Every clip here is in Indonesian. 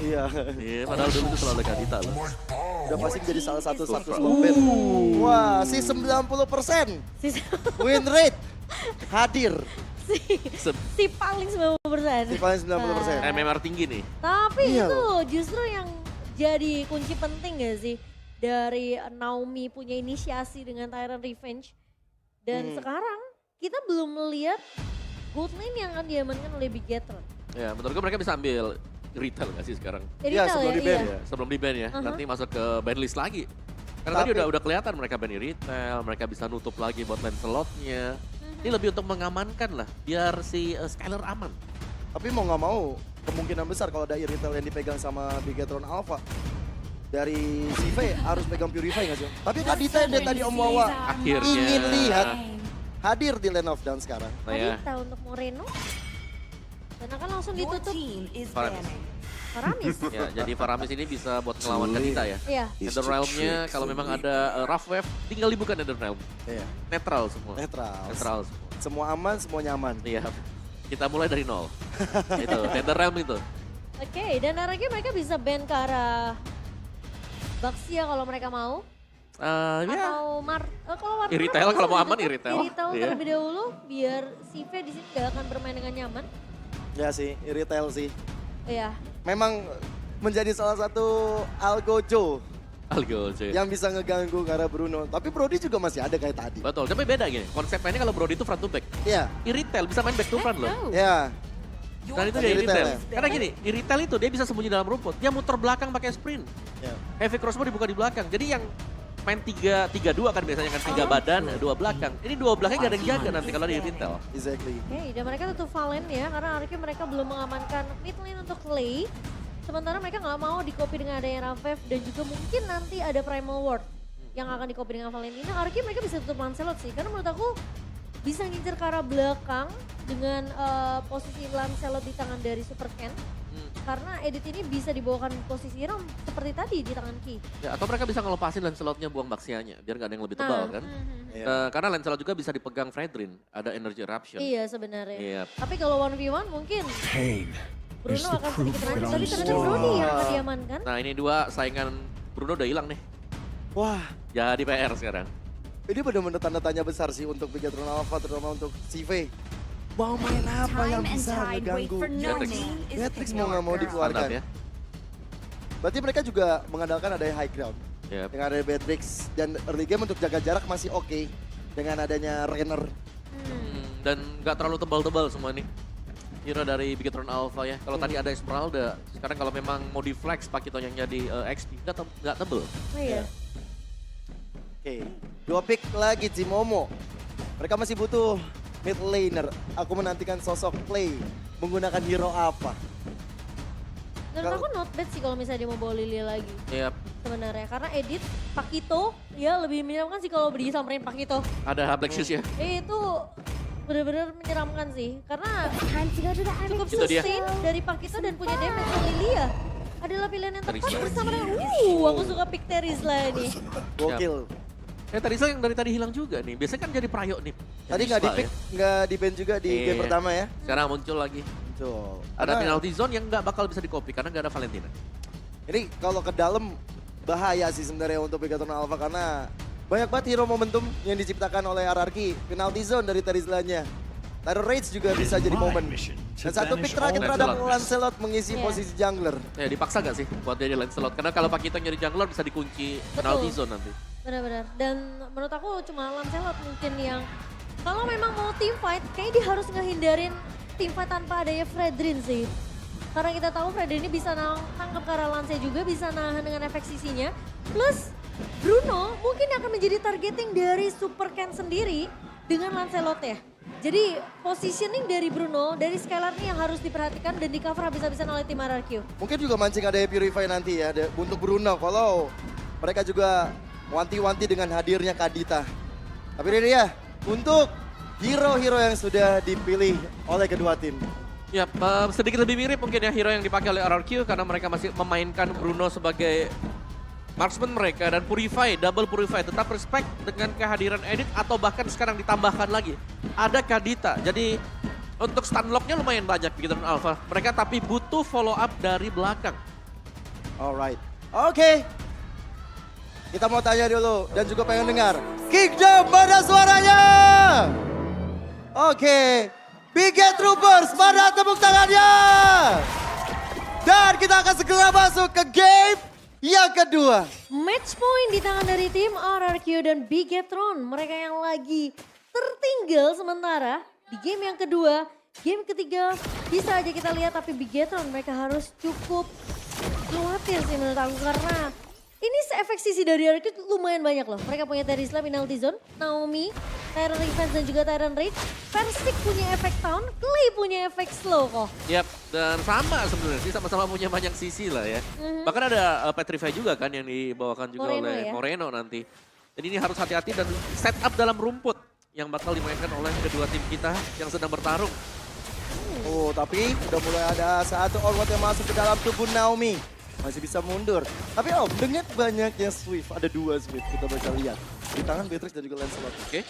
Iya. Iya, padahal dulu itu selalu ada Kadita loh. Udah pasti menjadi salah satu success band. Wah, si 90% Si, win rate hadir. si paling 90%. Si paling 90%. MMR tinggi nih. Tapi Iya itu loh. justru yang jadi kunci penting gak sih? Dari Naomi punya inisiasi dengan Tyrant Revenge. Dan sekarang kita belum melihat gold lane yang akan diamankan oleh Bigetron. Ya, menurut gue mereka bisa ambil retail gak sih sekarang? Iya, sebelum di ban iya. ya. Sebelum di ban ya, nanti masuk ke ban list lagi. Karena tadi udah kelihatan mereka ban di retail, mereka bisa nutup lagi buat lane slotnya. Ini lebih untuk mengamankan lah, biar si Skylar aman. Tapi mau nggak mau, kemungkinan besar kalau ada retail yang dipegang sama Bigetron Alpha. Dari CV harus pegang Purify nggak sih? Tapi Kadita yang dari tadi Om Wawa Akhirnya. ingin lihat hadir di Lane of Dawn sekarang. Nah ya, Kadita untuk Moreno. Dan akan langsung Your ditutup team is Faramis. banning. Faramis. ya jadi Faramis ini bisa buat ngelawan Kadita ya. Iya. Nether Realm-nya kalau memang ada Rough Wave, tinggal dibuka Nether Realm. Iya. Netral semua. Netral. Netral semua. Semua aman, semua nyaman. Iya. Kita mulai dari nol. Itu, Nether Realm itu. Oke, dan arahnya mereka bisa ban ke arah Baxia kalau mereka mau. Ya, Atau kalau War Irritail kalau mau aman, ditutup, Irritail. Irritail Iya. terlebih dahulu biar CV di sini gak akan bermain dengan nyaman. Ya sih, retail sih. Iya. Memang menjadi salah satu Algojo Algo sih. yang bisa ngeganggu ke arah Bruno. Tapi Brody juga masih ada kayak tadi. Betul, tapi beda gini. Konsep mainnya kalau Brody itu front to back. Iya, Irritail bisa main back to front loh. iya. Dan itu Tapi dia Irritail Irritail. ya? Karena gini, Irritail itu dia bisa sembunyi dalam rumput. Dia muter belakang pakai sprint. Iya. Heavy crossbow dibuka di belakang. Jadi yang main 3-2 kan biasanya kan 3 badan, 2 belakang. Ini 2 belakang gak ada yang jaga nanti kalau di Irritail. Exactly. Oke, dan mereka tutup Valen ya karena arahnya mereka belum mengamankan mid lane untuk Clay. Sementara mereka nggak mau di-copy dengan adanya Ravev dan juga mungkin nanti ada Primal Ward yang akan di-copy dengan Valentina. Arahnya mereka bisa tutup Lancelot sih karena menurut aku bisa ngincer ke arah belakang dengan posisi Lancelot di tangan dari Super Ken. Karena edit ini bisa dibawakan posisi Ram seperti tadi di tangan Ki. Ya, atau mereka bisa ngelepasin Lancelotnya buang Baxianya biar gak ada yang lebih tebal kan. Iya. Karena Lancelot juga bisa dipegang Fredrin, ada energy eruption. Iya sebenarnya. Iya. Tapi kalau 1v1 mungkin Pain is Bruno the akan proof sedikit that rancang. I'm Tapi ternyata strong. Brody yang akan diamankan. Nah ini 2 saingan Bruno udah hilang nih. Wah, Jadi PR sekarang. ini benar-benar tanda tanya besar sih untuk Bigetron Alpha, terutama untuk CV. Mau main apa yang Time and bisa tide wait ngeganggu? for no Beatrix. name is Beatrix picking mau nggak our mau girl. dikeluarkan. Mantap ya. Berarti mereka juga mengandalkan adanya high ground. Yep. Dengan ada Beatrix dan early game untuk jaga jarak masih oke. Dengan adanya Renner. Dan gak terlalu tebal-tebal semua nih. Hero dari Bigetron Alpha ya. Kalau tadi ada Esmeralda, sekarang kalau memang mau di flex Pakito yang jadi XP, gak tebel. Oh iya. Oke, 2 pick lagi Cimomo. Mereka masih butuh mid laner. Aku menantikan sosok play menggunakan hero apa. Menurut aku not bad sih kalau misalnya dia mau bawa Lilia lagi. Yap. Sebenarnya karena edit Pakito ya lebih menyeramkan sih kalau berdiri samperin Pakito. Ada Black Shoes ya. Itu benar-benar menyeramkan sih karena cukup Itu dia. sustain dari Pakito dan punya damage ke Lilia. Adalah pilihan yang tepat Terizla. bersama dengan aku suka pick Terizla ini. Gokil. Terizla yang dari tadi hilang juga nih. Biasanya kan jadi Prayo nih. Tadi nggak di pick, nggak di ban juga di game Iya. pertama ya. Sekarang muncul lagi. Betul. Ada Karena penalty zone yang nggak bakal bisa di-copy karena nggak ada Valentina. ini kalau ke dalam bahaya sih sebenarnya untuk Bigetron Alpha karena banyak banget hero momentum yang diciptakan oleh RRQ. Penalty zone dari Terizlanya. Terror Rage juga bisa jadi My momen. mission to Dan satu pick banish terakhir all terhadap Lancelot. Lancelot mengisi Iya. posisi jungler. Ya dipaksa gak sih buat dia di Lancelot? Karena kalau Pakito nyari jungler bisa dikunci penalty zone nanti. Benar-benar. Dan menurut aku cuma Lancelot mungkin yang kalau memang mau team fight kayaknya dia harus ngehindarin team fight tanpa adanya Fredrin sih. Karena kita tahu Fredrin ini bisa tangkap ke arah Lance juga, bisa nahan dengan efek sisinya. Plus Bruno mungkin akan menjadi targeting dari Super Ken sendiri dengan Lancelot ya. Jadi positioning dari Bruno, dari Skylar ini yang harus diperhatikan dan di cover habis-habisan oleh tim RRQ. Mungkin juga mancing ada Purify nanti ya untuk Bruno kalau mereka juga wanti-wanti dengan hadirnya Kadita. Tapi ini ya untuk hero-hero yang sudah dipilih oleh kedua tim. Ya, sedikit lebih mirip mungkin ya hero yang dipakai oleh RRQ karena mereka masih memainkan Bruno sebagai marksman mereka dan Purify, double Purify. Tetap respect dengan kehadiran Edit atau bahkan sekarang ditambahkan lagi. Ada Kadita, jadi untuk stun lock-nya lumayan banyak Bigetron Alpha. Mereka tapi butuh follow up dari belakang. Alright. Oke. Kita mau tanya dulu dan juga pengen dengar. Kingdom, mana suaranya? Oke. Big Get Troopers, mana tepuk tangannya? Dan kita akan segera masuk ke game yang kedua. Match point di tangan dari tim RRQ dan Bigetron. Mereka yang lagi tertinggal sementara di game yang kedua. Game ketiga bisa aja kita lihat, tapi Bigetron mereka harus cukup khawatir sih menurut aku. Karena ini efek sisi dari RRQ lumayan banyak loh. Mereka punya Terisla, Penalty Zone, Naomi, Tyrant Revenge dan juga Tyrant Rage. Persik punya efek Town, Clay punya efek Slow kok. Yap, dan sama sebenarnya sih, sama-sama punya banyak sisi lah ya. Bahkan ada Petrify juga kan yang dibawakan juga Moreno oleh ya. Moreno nanti. Jadi ini harus hati-hati dan setup dalam rumput yang bakal dimainkan oleh kedua tim kita yang sedang bertarung. Oh, tapi udah mulai ada satu onward yang masuk ke dalam tubuh Naomi. Masih bisa mundur. Tapi Om, dengan banyaknya Swift, ada 2 Swift kita bisa lihat. Di tangan Beatrix dan juga Lancelot. Oke.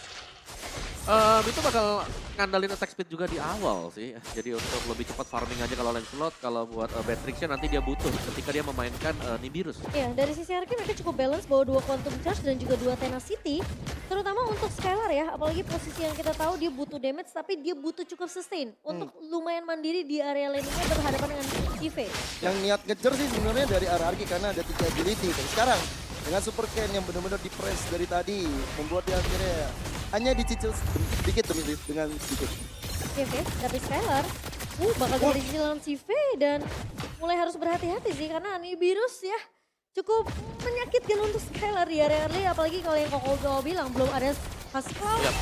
Itu bakal ngandalin attack speed juga di awal sih. Jadi untuk lebih cepat farming aja kalau Lancelot, kalau buat Beatrixnya nanti dia butuh ketika dia memainkan Nibirus. Ya, dari sisi RRQ mereka cukup balance bawa 2 Quantum Charge dan juga 2 Tenacity. Terutama untuk Skylar ya, apalagi posisi yang kita tahu dia butuh damage tapi dia butuh cukup sustain. Untuk lumayan mandiri di area laningnya berhadapan dengan IV. Yang niat ngejar sih sebenarnya dari RRQ karena ada 3 ability. Dan sekarang dengan Super Ken yang benar-benar di-press dari tadi, membuat dia akhirnya hanya dicicil sedikit demi dengan sedikit. Oke, tapi Skylar bakal jadi cicilan CV dan mulai harus berhati-hati sih karena Nibirus ya cukup menyakitkan untuk Skylar di area early, apalagi kalau yang Koko bilang belum ada Haskell. Yap.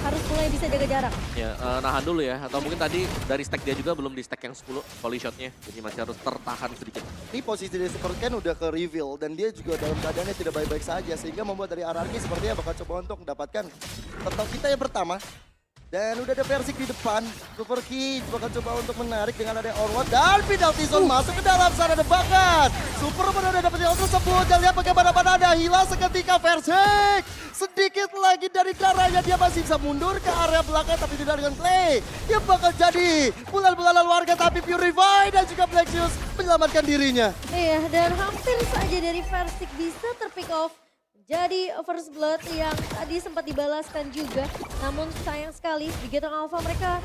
Harus mulai bisa jaga jarak. Ya, nahan dulu ya. Atau mungkin tadi dari stack dia juga belum di stack yang 10 volley shotnya. Jadi masih harus tertahan sedikit. Ini posisi dari Super Ken udah ke reveal dan dia juga dalam keadaannya tidak baik-baik saja. Sehingga membuat dari RRQ sepertinya bakal coba untuk mendapatkan turtle kita yang pertama. Dan udah ada Persik di depan. Super Key bakal coba untuk menarik dengan ada onward. Dan Penalty Zone masuk ke dalam sana ada bakat. Super udah dapetin hal tersebut. Dan lihat bagaimana ada hilang seketika Persik. Sedikit lagi dari darahnya dia masih bisa mundur ke area belakang tapi tidak dengan Clay. Dia bakal jadi bulan-bulanan warga tapi Purify dan juga Blaxius menyelamatkan dirinya. Iya, dan hampir saja dari Versik bisa terpick off. Jadi first blood yang tadi sempat dibalaskan juga. Namun sayang sekali Bigetron Alpha mereka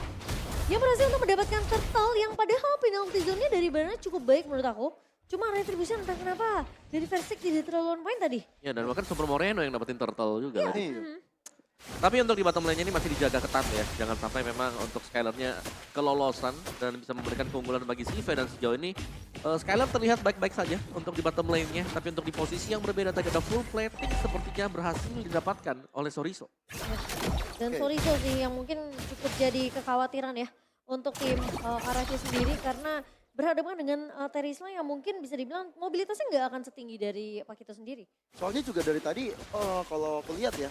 dia berhasil untuk mendapatkan turtle yang padahal penalty zone-nya dari Banana cukup baik menurut aku. Cuma Retribution entah kenapa dari Versik tidak terlalu on point tadi. Ya, dan bahkan Super Moreno yang dapetin turtle juga. Iya. Tapi untuk di bottom lane-nya ini masih dijaga ketat ya. Jangan sampai memang untuk Skylar-nya kelolosan dan bisa memberikan keunggulan bagi CV. Dan sejauh ini Skylar terlihat baik-baik saja untuk di bottom lane-nya. Tapi untuk di posisi yang berbeda tadi ada full plating sepertinya berhasil didapatkan oleh Soriso. Dan Soriso sih yang mungkin cukup jadi kekhawatiran ya untuk tim RRQ sendiri karena berhadapan dengan Terisla yang mungkin bisa dibilang mobilitasnya nggak akan setinggi dari Pakito sendiri. Soalnya juga dari tadi kalau aku lihat ya,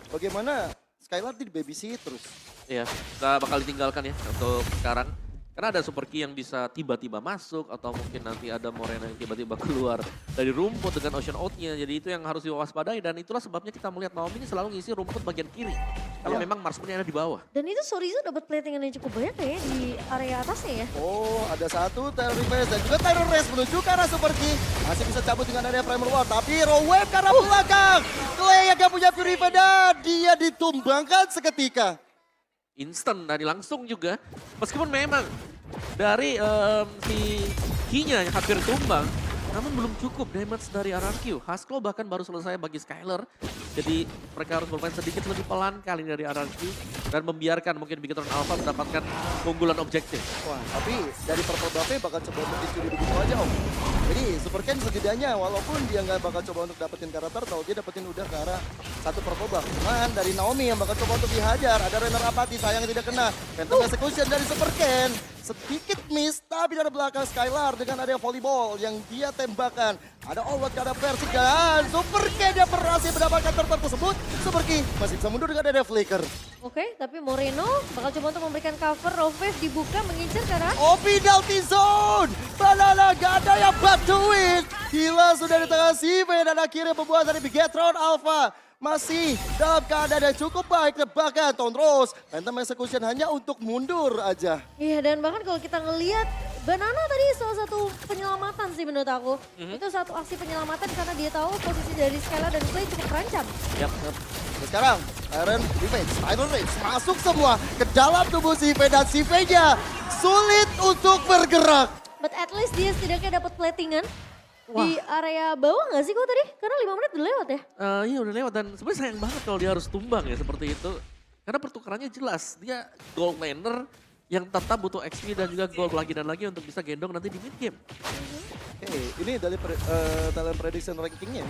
bagaimana Skylar di babysit terus. Iya, kita bakal ditinggalkan ya untuk sekarang. Karena ada Super Key yang bisa tiba-tiba masuk atau mungkin nanti ada Moreno yang tiba-tiba keluar dari rumput dengan Ocean Out-nya. Jadi itu yang harus diwaspadai dan itulah sebabnya kita melihat Naomi ini selalu ngisi rumput bagian kiri. Kalau memang marksman-nya ada di bawah. Dan itu Sorizo dapat platingan yang cukup banyak ya di area atasnya ya. Oh, ada satu Tyrant Revenge dan juga Tyrant Race menuju ke arah Super Key. Masih bisa cabut dengan area Primal War, tapi Raw Wave ke arah belakang. Clay yang gak punya Purify dan dia ditumbangkan seketika. Instant dari langsung juga. Meskipun memang dari si Key-nya yang hampir tumbang, namun belum cukup damage dari RRQ. Haskell bahkan baru selesai bagi Skylar. Jadi mereka harus bermain sedikit lebih pelan kali ini dari RRQ dan membiarkan mungkin Bigetron Alpha mendapatkan keunggulan objektif. Wah, tapi dari Purple Buff-nya bakal coba untuk dicuri begitu aja Om. Jadi Super Ken setidaknya walaupun dia nggak bakal coba untuk dapetin ke arah turtle, dia dapetin udah ke arah satu Purple Buff. Cuman dari Naomi yang bakal coba untuk dihajar, ada Renner Apathy sayang tidak kena. Phantom Execution dari Super Ken. Sedikit miss, tapi dari belakang Skylar dengan ada volleyball yang dia tembakan. Ada Onward ke arah Persik dan Super Ken yang berhasil mendapatkan turtle tersebut. Super Key masih bisa mundur dengan ada Flicker. Oke, tapi Moreno bakal coba untuk memberikan cover. Rovef dibuka mengincar ke arah. Oh, penalty zone. Banana gak ada yang bantuin. Gila sudah di tangan CV dan akhirnya membuat dari Bigetron Alpha masih dalam keadaan yang cukup baik. Bahkan Tonros, Phantom Execution hanya untuk mundur aja. Iya, dan bahkan kalau kita ngelihat Banana tadi salah satu penyelamatan sih menurut aku. Itu satu aksi penyelamatan karena dia tahu posisi dari Skylar dan Clay cukup terancam. Yap. Dan sekarang Iron Revenge, Iron Rage masuk semua ke dalam tubuh Sive dan Sive-nya sulit untuk bergerak. But at least dia setidaknya dapat platingan di area bawah nggak sih kok tadi? Karena 5 menit udah lewat ya. Iya udah lewat dan sebenarnya sayang banget kalau dia harus tumbang ya seperti itu. Karena pertukarannya jelas, dia gold laner yang tetap butuh XP dan juga gold lagi dan lagi untuk bisa gendong nanti di mid game. Oke, ini dari talent prediction rankingnya.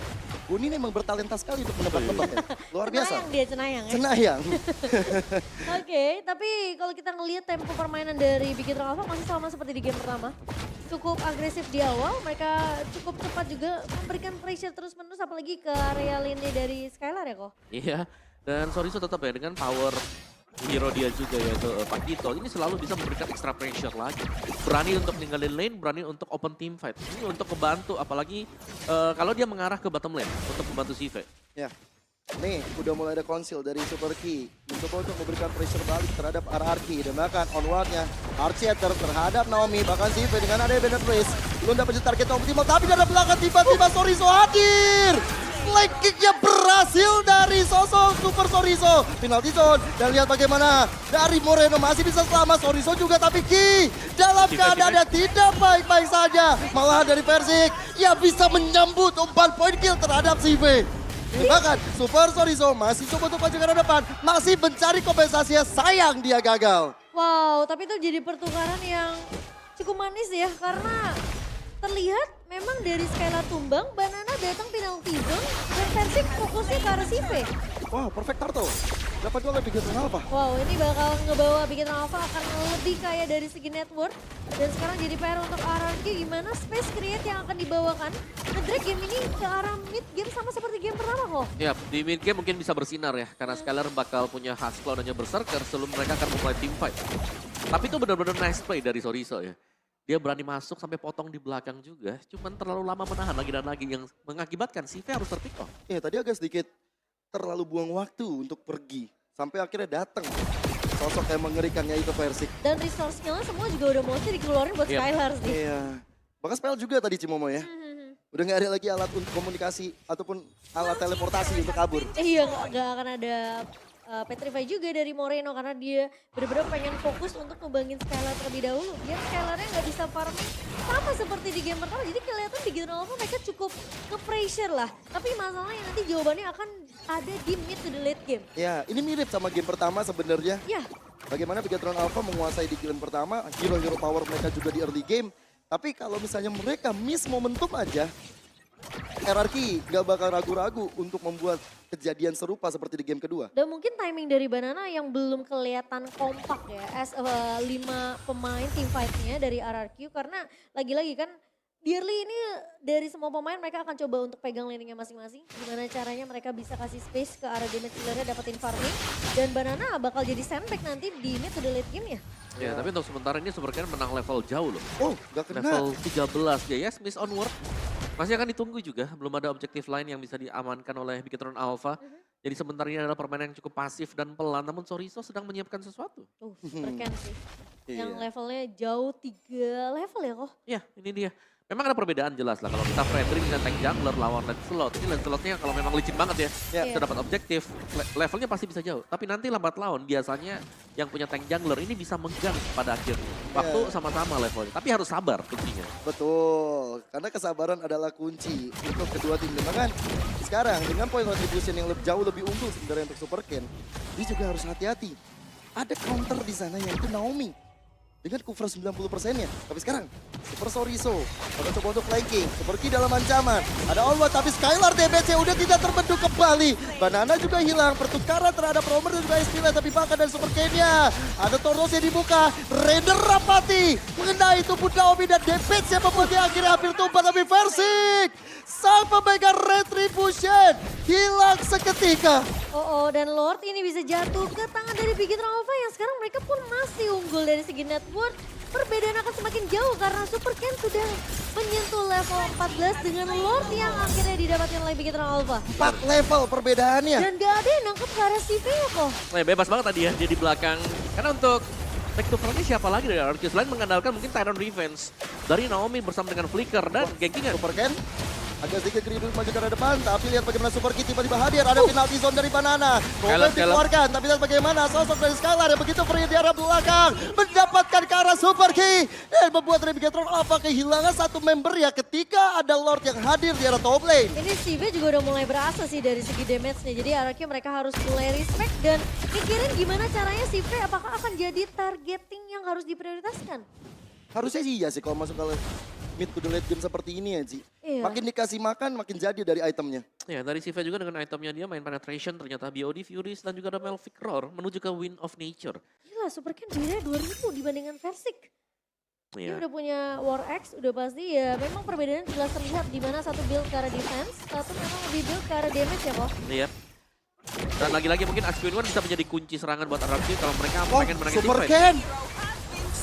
Uni ini memang bertalenta sekali untuk menebak-nebak ya. Luar biasa. Cenayang dia, cenayang ya. Cenayang. Oke, tapi kalau kita ngelihat tempo permainan dari Big Hero Alpha masih sama seperti di game pertama. Cukup agresif di awal, mereka cukup cepat juga memberikan pressure terus-menerus apalagi ke area lini dari Skylar ya kok. Iya, dan Soriso tetap ya dengan power hero dia juga yaitu Pak Dito. Ini selalu bisa memberikan extra pressure lagi. Berani untuk ninggalin lane, berani untuk open team fight. Ini untuk membantu apalagi kalau dia mengarah ke bottom lane untuk membantu Sive. Ya. Nih, udah mulai ada konsil dari Super Key. Mencoba untuk memberikan pressure balik terhadap RRQ. Dan bahkan onwardnya Archeter terhadap Naomi. Bahkan Sive dengan ada Bennett Race. Belum dapat target optimal. Tapi dari belakang tiba-tiba Soriso hadir. Flank kicknya berhasil dari sosok Super Soriso. Penalty zone. Dan lihat bagaimana dari Moreno masih bisa selamat. Soriso juga tapi Ki dalam keadaan yang tidak baik-baik saja. Malah dari Persik ia bisa menyambut umpan point kill terhadap Sive. Bahkan Super Soriso masih coba untuk maju ke depan. Masih mencari kompensasinya, sayang dia gagal. Wow, tapi itu jadi pertukaran yang cukup manis ya karena terlihat memang dari Skylar tumbang, Banana datang penalty zone dan Persik fokusnya ke arah Sive. Wah, perfect Tarto. Dapat gol lebih gitu apa? Wow, ini bakal ngebawa Big Hero Alpha akan lebih kaya dari segi network. Dan sekarang jadi PR untuk RRQ gimana space create yang akan dibawakan. Ngedrag game ini ke arah mid game sama seperti game pertama kok. Ya, di mid game mungkin bisa bersinar ya karena Skylar bakal punya Husklaw dan Berserker sebelum mereka akan memulai team fight. Tapi itu benar-benar nice play dari Soriso ya. Dia berani masuk sampai potong di belakang juga, cuman terlalu lama menahan lagi dan lagi yang mengakibatkan Sive harus terpick off. Iya, tadi agak sedikit terlalu buang waktu untuk pergi. Sampai akhirnya datang sosok yang mengerikannya itu Persik. Dan resource skill semua juga udah mesti dikeluarin buat Yep. Skylar sih. Iya. Bahkan spell juga tadi Cimomo ya. Udah gak ada lagi alat untuk komunikasi ataupun alat teleportasi untuk kabur. Iya, nggak akan ada Petrify juga dari Moreno karena dia benar-benar pengen fokus untuk ngebangin Skylar terlebih dahulu. Biar Skylarnya nggak bisa farming sama seperti di game pertama. Jadi kelihatan di game pertama mereka cukup nge-pressure lah. Tapi masalahnya nanti jawabannya akan ada di mid to the late game. Ya, ini mirip sama game pertama sebenarnya. Ya, Bagaimana Bigatron Alpha menguasai di game pertama, hero-hero power mereka juga di early game. Tapi kalau misalnya mereka miss momentum aja, RRQ gak bakal ragu-ragu untuk membuat kejadian serupa seperti di game kedua. dan mungkin timing dari Banana yang belum kelihatan kompak ya as 5 pemain team fight-nya dari RRQ karena lagi-lagi kan Dearly ini dari semua pemain mereka akan coba untuk pegang laning-nya masing-masing. Gimana caranya mereka bisa kasih space ke arah damage dealer-nya dapetin farming. Dan Banana bakal jadi sandbag nanti di mid to the late game ya. Ya, tapi untuk sementara ini Super Ken menang level jauh loh. Oh, gak kena. Level 13 dia, yes, miss onward. Masih akan ditunggu juga, belum ada objektif lain yang bisa diamankan oleh Bigatron Alpha. Jadi sementara ini adalah permainan yang cukup pasif dan pelan, namun Soriso sedang menyiapkan sesuatu. Super Ken sih. Yang Iya. levelnya jauh 3 level ya kok. Ya, ini dia. Memang ada perbedaan jelas lah kalau kita Fredrik dan tank jungler lawan Lancelot. Ini Lancelotnya kalau memang licin banget ya, Ya. bisa dapat objektif, levelnya pasti bisa jauh. Tapi nanti lambat laun biasanya yang punya tank jungler ini bisa menggang pada akhirnya. Waktu sama-sama levelnya, tapi harus sabar kuncinya. Betul, karena kesabaran adalah kunci untuk kedua tim. Bahkan sekarang dengan point contribution yang jauh lebih unggul sebenarnya untuk Super Ken, dia juga harus hati-hati. Ada counter di sana yaitu Naomi. Dengan cover 90%-nya. Tapi sekarang, Super Soriso akan coba untuk flanking. Seperti dalam ancaman. Ada onward, tapi Skylar DBC udah tidak terbentuk kembali. Banana juga hilang. Pertukaran terhadap Romer dan juga Estiva. Tapi bahkan dari Super Kenya. Ada Tornos yang dibuka. Raider rapati. Mengenai tubuh Naomi dan DBC yang membuatnya akhirnya hampir tumpah. Tapi Versik, sang pemegang Retribution, hilang seketika. Oh, dan Lord ini bisa jatuh ke tangan dari Bigatron Alpha yang sekarang mereka pun masih unggul dari segi network. Perbedaan akan semakin jauh karena Super Ken sudah menyentuh level 14 dengan Lord yang akhirnya didapatkan oleh Bigatron Alpha. 4 level perbedaannya. Dan gak ada yang nangkep ke arah CV ya kok. Nah, bebas banget tadi ya, dia di belakang. Karena untuk take to front-nya siapa lagi dari RRQ? Selain mengandalkan mungkin Tyrant Revenge dari Naomi bersama dengan Flicker dan Genkingan. Super Ken agak sedikit greedy maju ke arah depan, tapi lihat bagaimana Super Kid tiba-tiba hadir. Ada penalti zone dari Banana. Robert dikeluarkan, tapi lihat bagaimana sosok dari Skylar yang begitu free di arah belakang. Mendapatkan ke arah Super Kid. Dan membuat Navigator Alpha kehilangan satu member ya ketika ada Lord yang hadir di arah top lane. Ini CV juga udah mulai berasa sih dari segi damage-nya. Jadi RRQ mereka harus mulai respect dan mikirin gimana caranya CV apakah akan jadi targeting yang harus diprioritaskan. Harusnya sih iya sih kalau masuk ke mid to the late game seperti ini ya Ji. Iya. Makin dikasih makan makin jadi dari itemnya. Ya, dari CV juga dengan itemnya dia main penetration ternyata BOD, Furies dan juga ada Melvic Roar menuju ke Wind of Nature. Gila, Super Ken beda 2000 dibandingkan Versik. Dia Iya. udah punya War X, udah pasti ya memang perbedaannya jelas terlihat di mana satu build ke arah defense, satu memang lebih build ke arah damage ya kok. Iya. Dan lagi-lagi mungkin Asquin One bisa menjadi kunci serangan buat RRQ kalau mereka pengen menangin Super teamfight. Ken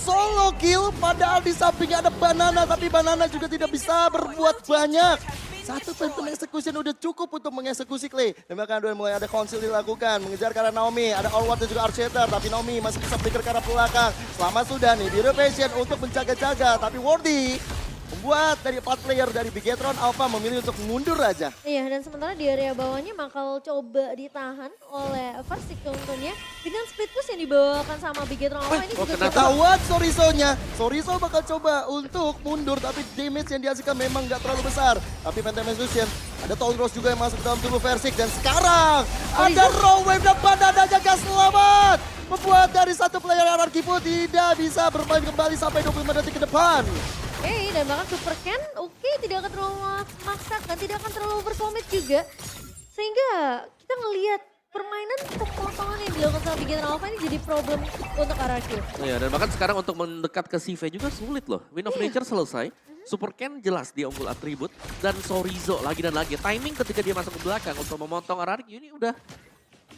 solo kill padahal di sampingnya ada Banana tapi Banana juga tidak bisa berbuat banyak. Satu Phantom Execution udah cukup untuk mengeksekusi Clay. Dan bahkan udah mulai ada konsil dilakukan. Mengejar ke arah Naomi. Ada Allward dan juga Archeter. Tapi Naomi masih bisa flicker ke arah belakang. Selamat sudah nih. Biru Passion untuk menjaga-jaga. Tapi Worthy membuat dari 4 player dari Bigetron Alpha memilih untuk mundur aja. Iya, dan sementara di area bawahnya bakal coba ditahan oleh Versik tentunya dengan split push yang dibawakan sama Bigetron Alpha ini juga cukup. Ketahuan Soriso-nya. Soriso bakal coba untuk mundur tapi damage yang dihasilkan memang gak terlalu besar. Tapi Phantom Execution, ada Tolros juga yang masuk dalam tubuh Versik. Dan sekarang ada Raw Wave dan Banana jaga selamat. Membuat dari satu player RRQ pun tidak bisa bermain kembali sampai 25 detik ke depan. Oke, dan bahkan Super Ken tidak akan terlalu memaksakan, tidak akan terlalu overcommit juga. Sehingga kita ngelihat permainan pemotongan yang dilakukan sama Bigetron Alpha ini jadi problem untuk RRQ. Iya, dan bahkan sekarang untuk mendekat ke CV juga sulit loh. Wind of Nature selesai. Super Ken jelas dia unggul atribut. Dan Sorizo lagi dan lagi. Timing ketika dia masuk ke belakang untuk memotong RRQ ini udah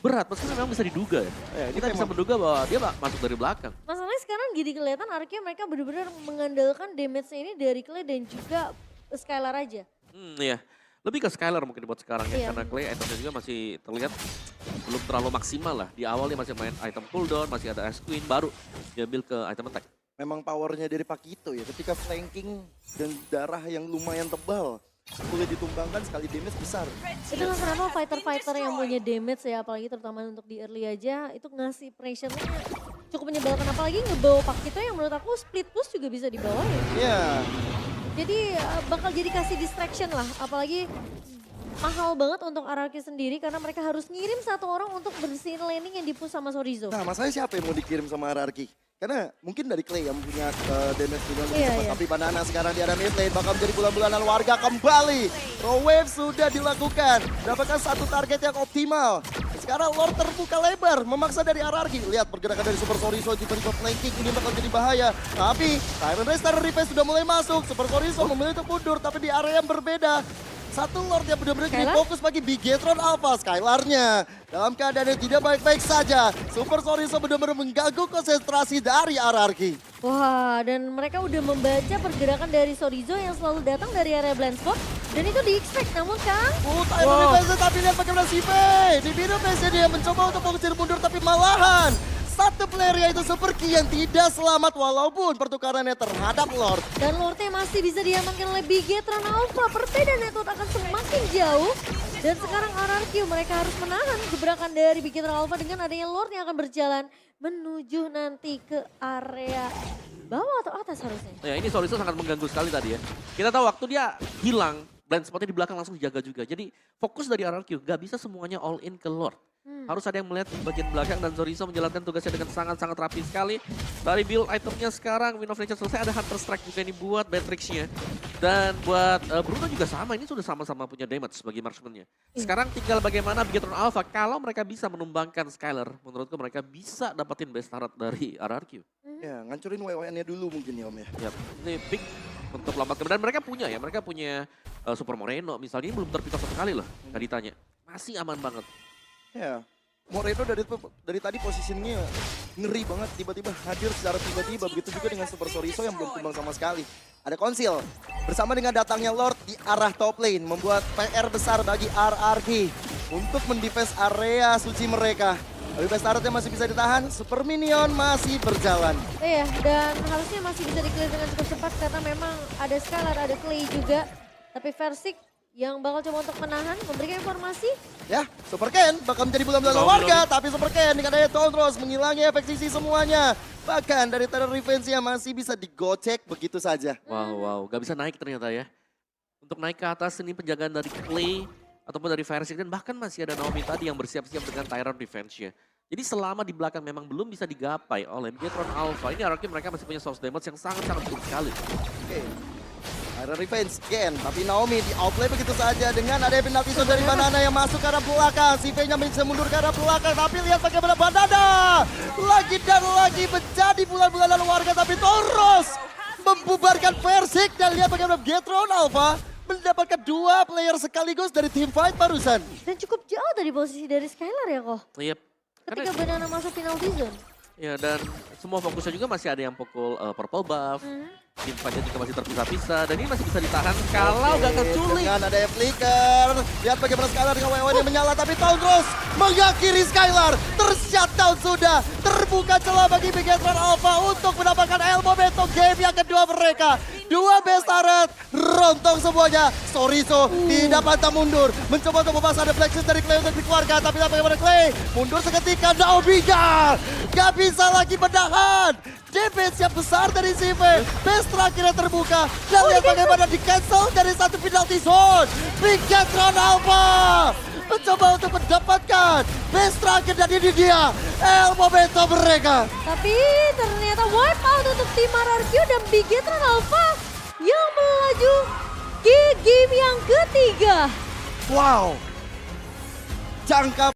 berat. Meskipun memang bisa diduga ya. Kita bisa menduga bahwa dia masuk dari belakang. Masalahnya sekarang jadi kelihatan RRQ mereka benar-benar mengandalkan damage-nya ini dari Clay dan juga Skylar aja. Iya. Lebih ke Skylar mungkin buat sekarang ya. Iya. Karena Clay itemnya juga masih terlihat belum terlalu maksimal lah. Di awal dia masih main item cooldown, masih ada Ice Queen, baru dia build ke item attack. Memang powernya dari Pakito ya ketika flanking dan darah yang lumayan tebal. Boleh ditumbangkan sekali damage besar. Itulah kenapa fighter-fighter yang punya damage ya, apalagi terutama untuk di early aja, itu ngasih pressure-nya cukup menyebalkan. Apalagi ngebawa Pakito yang menurut aku split push juga bisa dibawa ya. Iya. Jadi bakal jadi kasih distraction lah, apalagi mahal banget untuk RRQ sendiri karena mereka harus ngirim satu orang untuk bersihin laning yang dipush sama Sorizo. Nah masalahnya siapa yang mau dikirim sama RRQ? Karena mungkin dari Clay yang punya damage juga lebih Iya, cepat. iya. Tapi Banana sekarang di area mid lane bakal menjadi bulan-bulanan warga kembali. Raw Wave sudah dilakukan. Dapatkan satu target yang optimal. Sekarang Lord terbuka lebar memaksa dari RRQ. Lihat pergerakan dari Super Soriso tiba-tiba flanking ini bakal jadi bahaya. Tapi Tyrant Race, Tyrant Revenge sudah mulai masuk. Super Soriso memilih untuk mundur tapi di area yang berbeda. Satu Lord yang benar-benar jadi Skylar? fokus bagi Bigetron Alpha. Skylarnya dalam keadaan yang tidak baik-baik saja. Super Soriso benar-benar mengganggu konsentrasi dari RRQ. Wah, dan mereka udah membaca pergerakan dari Sorizo yang selalu datang dari area blind spot. Dan itu di-expect, namun sekarang Tyrant Revenge tapi lihat bagaimana si Faye. Di biru Messi dia mencoba untuk mengusir mundur tapi malahan. Satu player yaitu Super Ki yang tidak selamat walaupun pertukarannya terhadap Lord. dan Lordnya masih bisa diamankan oleh Bigetron Alpha. Perbedaan network akan semakin jauh. Dan sekarang RRQ mereka harus menahan gebrakan dari Bigetron Alpha dengan adanya Lord yang akan berjalan menuju nanti ke area bawah atau atas harusnya. Ya ini Soriso sangat mengganggu sekali tadi ya. Kita tahu waktu dia hilang, blind spotnya di belakang langsung dijaga juga. Jadi fokus dari RRQ, gak bisa semuanya all in ke Lord. Harus ada yang melihat bagian belakang dan Soriso menjalankan tugasnya dengan sangat-sangat rapi sekali. Dari build itemnya sekarang, Wind of Nature selesai, ada Hunter Strike juga ini buat Matrix-nya. Dan buat Bruno juga sama, ini sudah sama-sama punya damage bagi marksman-nya. Sekarang tinggal bagaimana Bigetron Alpha, kalau mereka bisa menumbangkan Skylar, menurutku mereka bisa dapetin best turret dari RRQ. Ya, ngancurin WWN-nya dulu mungkin ya Om ya. Ya, ini big untuk lompat ke dan mereka punya Super Moreno misalnya, ini belum terpitok satu kali loh, tadi ditanya. Masih aman banget. Ya, Moreno dari tadi posisinya ngeri banget, tiba-tiba hadir secara tiba-tiba. Begitu juga dengan Super Soriso yang belum tumbang sama sekali. Ada konsil bersama dengan datangnya Lord di arah top lane, membuat PR besar bagi RRQ untuk mendefense area suci mereka. Tapi Bestaretnya masih bisa ditahan, Super Minion masih berjalan. Iya, dan harusnya masih bisa di-clear dengan cukup cepat karena memang ada Skylar, ada Clay juga. Tapi Versik yang bakal coba untuk menahan, memberikan informasi. Ya, Super Ken bakal menjadi bulan-bulan warga, tapi Super Ken dengan daya terus menghilangi efek sisi semuanya. Bahkan dari Terror Revenge-nya masih bisa digocek begitu saja. Wow, gak bisa naik ternyata ya. Untuk naik ke atas ini penjagaan dari Clay ataupun dari Versik dan bahkan masih ada Naomi tadi yang bersiap-siap dengan Tyrant Revenge-nya. Jadi selama di belakang memang belum bisa digapai oleh Megatron Alpha, ini RRQ mereka masih punya source damage yang sangat-sangat cukup sekali. Oke. Tyrant Revenge Ken, tapi Naomi di outplay begitu saja dengan ada penalti zone dari Banana yang masuk ke arah belakang. Si V-nya bisa mundur ke arah belakang, tapi lihat bagaimana Banana lagi dan lagi menjadi bulan-bulanan warga, tapi terus membubarkan Versik dan lihat bagaimana Megatron Alpha mendapatkan 2 player sekaligus dari team fight barusan. Dan cukup jauh dari posisi dari Skylar ya kok. Yep. Ketika Banana masuk penalty zone. Ya dan semua fokusnya juga masih ada yang pukul purple buff. Tim fightnya juga masih terpisah-pisah dan ini masih bisa ditahan kalau nggak keculik. Dengan ada flicker, lihat bagaimana Skylar dengan WW yang menyala, tapi Town terus mengakhiri Skylar. Tershutdown sudah, terbuka celah bagi Megatron Alpha untuk mendapatkan El Momento game yang kedua mereka. 2 Bestaret, rontong semuanya. Soriso tidak pantang mundur, mencoba untuk membahas ada flexes dari Clay untuk dikeluarkan, tapi bagaimana Clay mundur seketika. Naomi-nya gak bisa lagi menahan. Defense yang besar dari CV. Best terakhirnya terbuka. Dan lihat bagaimana di cancel dari satu penalty zone. Megatron Alpha mencoba untuk mendapatkan best terakhir dan ini dia El Momento mereka. Tapi ternyata wipe out untuk tim RRQ dan Megatron Alpha yang melaju ke game yang ketiga. Wow. Jangka